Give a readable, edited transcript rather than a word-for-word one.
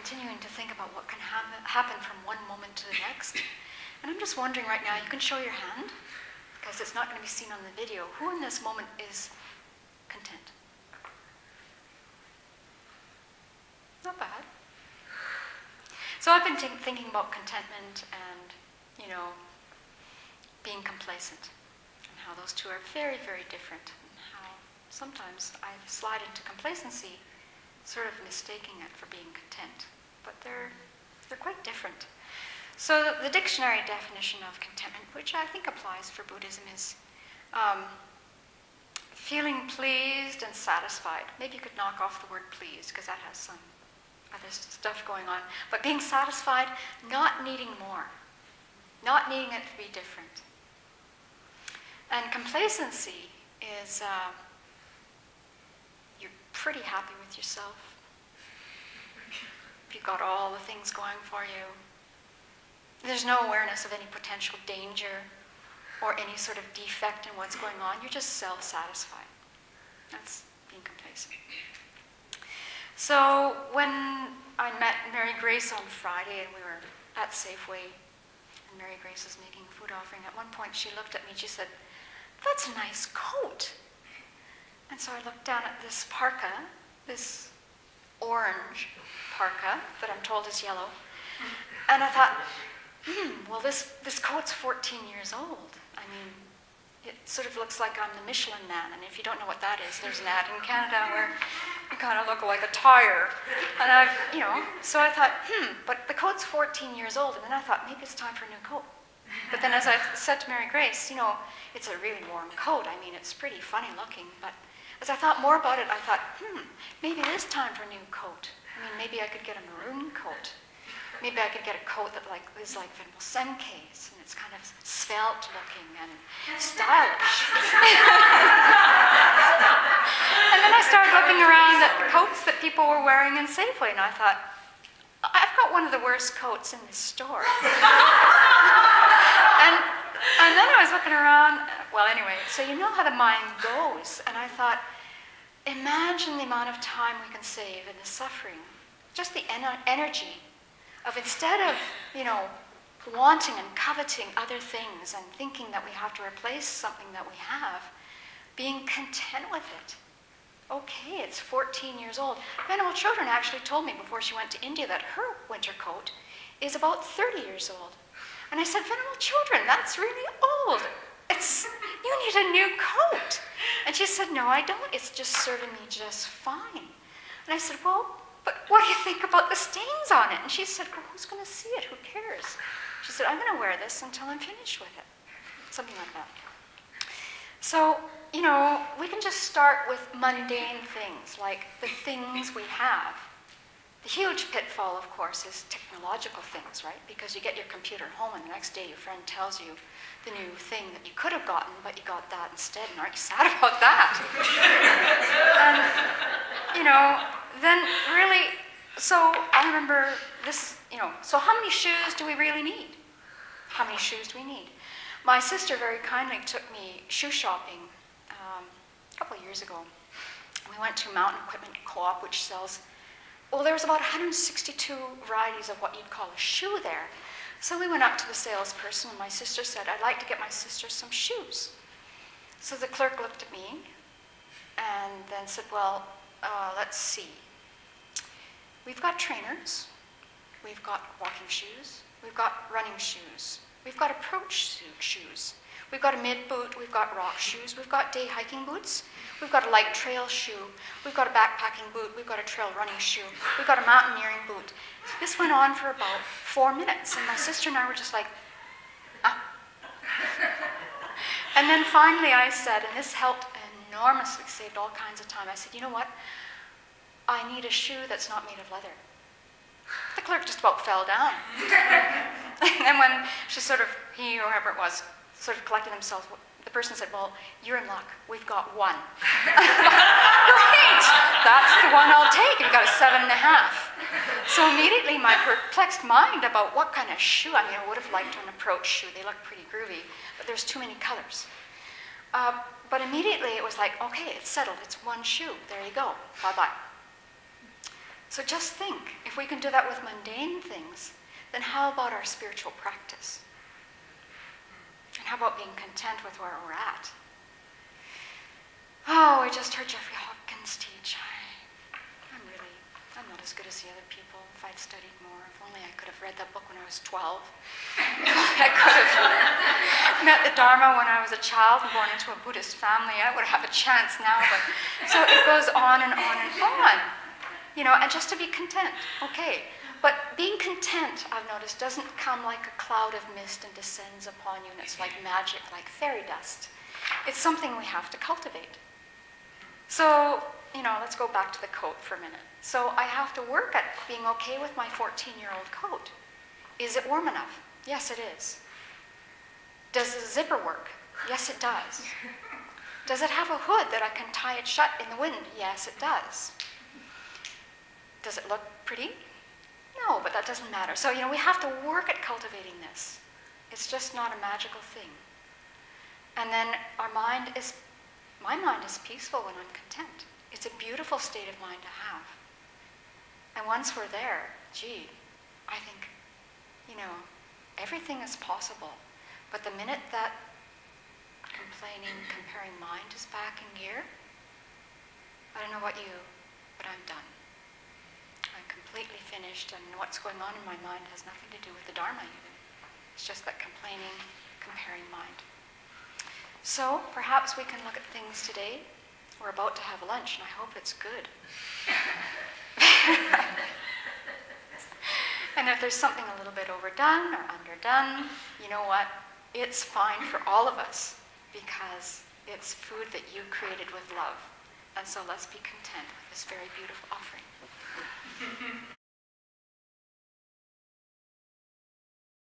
continuing to think about what can happen from one moment to the next. And I'm just wondering right now, you can show your hand, because it's not going to be seen on the video. Who in this moment is content? Not bad. So I've been thinking about contentment and, being complacent, and how those two are very, very different, and how sometimes I slide into complacency, sort of mistaking it for being content. But they're quite different. So the dictionary definition of contentment, which I think applies for Buddhism, is feeling pleased and satisfied. Maybe you could knock off the word pleased, because that has some other stuff going on. But being satisfied, not needing more, not needing it to be different. And complacency is you're pretty happy with yourself. You've got all the things going for you. There's no awareness of any potential danger or any sort of defect in what's going on. You're just self-satisfied. That's being complacent. So when I met Mary Grace on Friday and we were at Safeway, and Mary Grace was making a food offering, at one point she looked at me and she said, "That's a nice coat." And so I looked down at this parka, this orange parka that I'm told is yellow, and I thought, well, this coat's 14 years old. I mean, it sort of looks like I'm the Michelin Man, and if you don't know what that is, there's an ad in Canada where you kind of look like a tire. And so I thought, but the coat's 14 years old, and then I thought, maybe it's time for a new coat. But then as I said to Mary Grace, it's a really warm coat. I mean, it's pretty funny looking, but as I thought more about it, I thought, maybe it is time for a new coat. I mean, maybe I could get a maroon coat. Maybe I could get a coat that is like Venerable Senke's, and it's kind of svelte looking and stylish. And then I started looking around at the coats that people were wearing in Safeway, and I thought, I've got one of the worst coats in this store. and then I was looking around, well, anyway, so you know how the mind goes, and I thought, imagine the amount of time we can save in the suffering, just the energy of instead of, wanting and coveting other things and thinking that we have to replace something that we have, being content with it. Okay, it's 14 years old. Venerable Children actually told me before she went to India that her winter coat is about 30 years old. And I said, Venerable Children, that's really old. You need a new coat. And she said, no, I don't. It's just serving me just fine. And I said, well, but what do you think about the stains on it? And she said, well, who's going to see it? Who cares? She said, I'm going to wear this until I'm finished with it. Something like that. So, we can just start with mundane things, like the things we have. The huge pitfall, of course, is technological things, right? Because you get your computer home and the next day your friend tells you the new thing that you could have gotten, but you got that instead, and aren't you sad about that? And, then really, so I remember this, so how many shoes do we really need? How many shoes do we need? My sister very kindly took me shoe shopping a couple of years ago. We went to Mountain Equipment Co-op, which sells, there was about 162 varieties of what you'd call a shoe there. So we went up to the salesperson, and my sister said, I'd like to get my sister some shoes. So the clerk looked at me and then said, well, let's see. We've got trainers, we've got walking shoes, we've got running shoes, we've got approach shoes, we've got a mid boot, we've got rock shoes, we've got day hiking boots, we've got a light trail shoe, we've got a backpacking boot, we've got a trail running shoe, we've got a mountaineering boot. This went on for about 4 minutes, and my sister and I were just like, And then finally I said, and this helped enormously, saved all kinds of time, I said, you know what? I need a shoe that's not made of leather. The clerk just about fell down. And then when she he or whoever it was, sort of collected themselves, the person said, well, you're in luck. We've got one. Great! That's the one I'll take. You've got a 7.5. So immediately my perplexed mind about what kind of shoe, I would have liked an approach shoe. They look pretty groovy, but there's too many colors. But immediately it was like, okay, it's settled. It's one shoe. There you go. Bye-bye. So just think, if we can do that with mundane things, then how about our spiritual practice? And how about being content with where we're at? Oh, I just heard Jeffrey Hopkins teach. I'm not as good as the other people. If I'd studied more, if only I could have read that book when I was 12. I could have met the Dharma when I was a child and born into a Buddhist family. I would have a chance now. But so it goes on and on and on. You know, and just to be content. Okay. But being content, I've noticed, doesn't come like a cloud of mist and descends upon you and it's like magic, like fairy dust. It's something we have to cultivate. So, you know, let's go back to the coat for a minute. So I have to work at being okay with my 14-year-old coat. Is it warm enough? Yes, it is. Does the zipper work? Yes, it does. Does it have a hood that I can tie it shut in the wind? Yes, it does. Does it look pretty? No, but that doesn't matter. So, you know, we have to work at cultivating this. It's just not a magical thing. And then my mind is peaceful when I'm content. It's a beautiful state of mind to have. And once we're there, gee, I think, you know, everything is possible. But the minute that complaining, comparing mind is back in gear, I don't know about you, but I'm done. I'm completely finished, and what's going on in my mind has nothing to do with the Dharma even. It's just that complaining, comparing mind. So perhaps we can look at things today. We're about to have lunch, and I hope it's good. And if there's something a little bit overdone or underdone, you know what? It's fine for all of us because it's food that you created with love. And so let's be content with this very beautiful offering.